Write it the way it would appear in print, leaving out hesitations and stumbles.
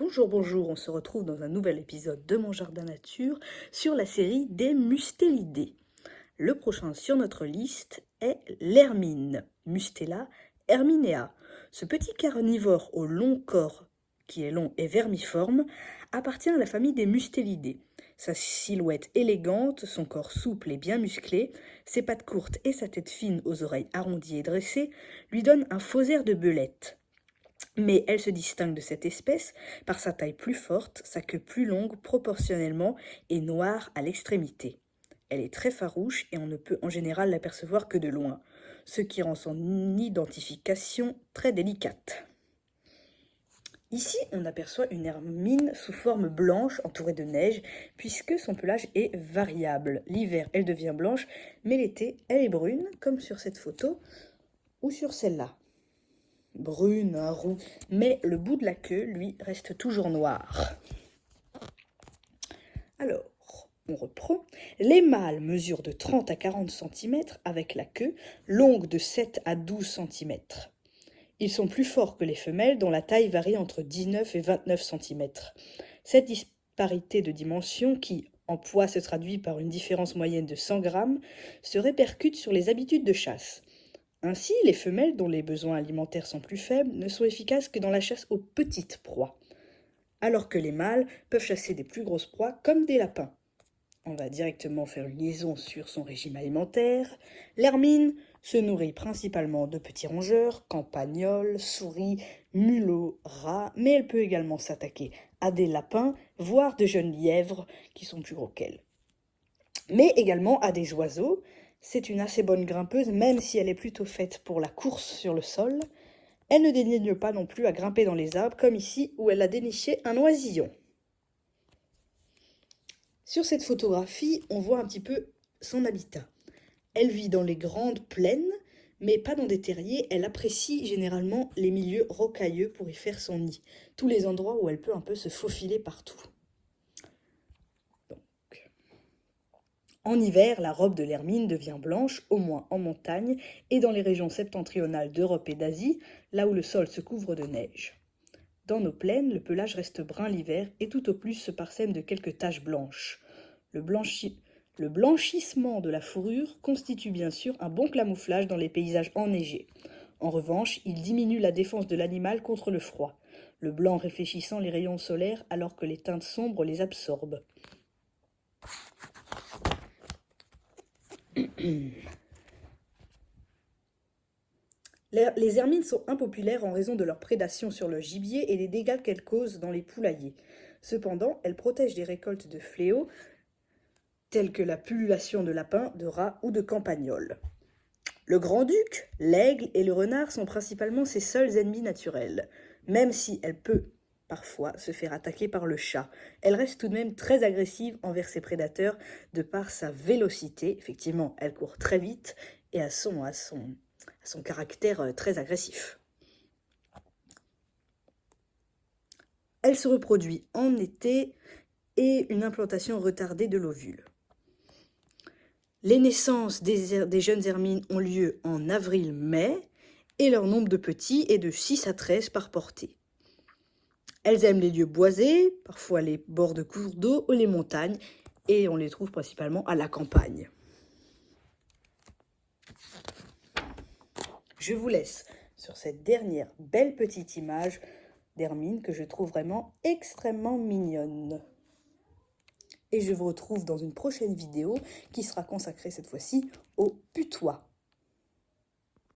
Bonjour, bonjour, on se retrouve dans un nouvel épisode de Mon Jardin Nature sur la série des mustélidés. Le prochain sur notre liste est l'hermine, Mustela herminea. Ce petit carnivore au long corps, qui est long et vermiforme, appartient à la famille des mustélidés. Sa silhouette élégante, son corps souple et bien musclé, ses pattes courtes et sa tête fine aux oreilles arrondies et dressées lui donnent un faux air de belette. Mais elle se distingue de cette espèce par sa taille plus forte, sa queue plus longue proportionnellement et noire à l'extrémité. Elle est très farouche et on ne peut en général l'apercevoir que de loin, ce qui rend son identification très délicate. Ici, on aperçoit une hermine sous forme blanche entourée de neige, puisque son pelage est variable. L'hiver, elle devient blanche, mais l'été, elle est brune, comme sur cette photo ou sur celle-là. Brune, roux, mais le bout de la queue, lui, reste toujours noir. Alors, on reprend. Les mâles mesurent de 30 à 40 cm avec la queue, longue de 7 à 12 cm. Ils sont plus forts que les femelles dont la taille varie entre 19 et 29 cm. Cette disparité de dimension qui, en poids, se traduit par une différence moyenne de 100 grammes, se répercute sur les habitudes de chasse. Ainsi, les femelles, dont les besoins alimentaires sont plus faibles, ne sont efficaces que dans la chasse aux petites proies, alors que les mâles peuvent chasser des plus grosses proies comme des lapins. On va directement faire une liaison sur son régime alimentaire. L'hermine se nourrit principalement de petits rongeurs, campagnols, souris, mulots, rats, mais elle peut également s'attaquer à des lapins, voire de jeunes lièvres qui sont plus gros qu'elle. Mais également à des oiseaux. C'est une assez bonne grimpeuse, même si elle est plutôt faite pour la course sur le sol. Elle ne dédaigne pas non plus à grimper dans les arbres, comme ici où elle a déniché un oisillon. Sur cette photographie, on voit un petit peu son habitat. Elle vit dans les grandes plaines, mais pas dans des terriers. Elle apprécie généralement les milieux rocailleux pour y faire son nid. Tous les endroits où elle peut un peu se faufiler partout. En hiver, la robe de l'hermine devient blanche, au moins en montagne et dans les régions septentrionales d'Europe et d'Asie, là où le sol se couvre de neige. Dans nos plaines, le pelage reste brun l'hiver et tout au plus se parsème de quelques taches blanches. Le blanchissement de la fourrure constitue bien sûr un bon camouflage dans les paysages enneigés. En revanche, il diminue la défense de l'animal contre le froid, le blanc réfléchissant les rayons solaires alors que les teintes sombres les absorbent. Les hermines sont impopulaires en raison de leur prédation sur le gibier et des dégâts qu'elles causent dans les poulaillers. Cependant, elles protègent des récoltes de fléaux tels que la pullulation de lapins, de rats ou de campagnols. Le grand-duc, l'aigle et le renard sont principalement ses seuls ennemis naturels. Même si elle peut parfois se faire attaquer par le chat, elle reste tout de même très agressive envers ses prédateurs de par sa vélocité. Effectivement, elle court très vite et à son caractère très agressif. Elle se reproduit en été et une implantation retardée de l'ovule. Les naissances des jeunes hermines ont lieu en avril-mai et leur nombre de petits est de 6 à 13 par portée. Elles aiment les lieux boisés, parfois les bords de cours d'eau ou les montagnes, et on les trouve principalement à la campagne. Je vous laisse sur cette dernière belle petite image d'hermine que je trouve vraiment extrêmement mignonne. Et je vous retrouve dans une prochaine vidéo qui sera consacrée cette fois-ci au putois.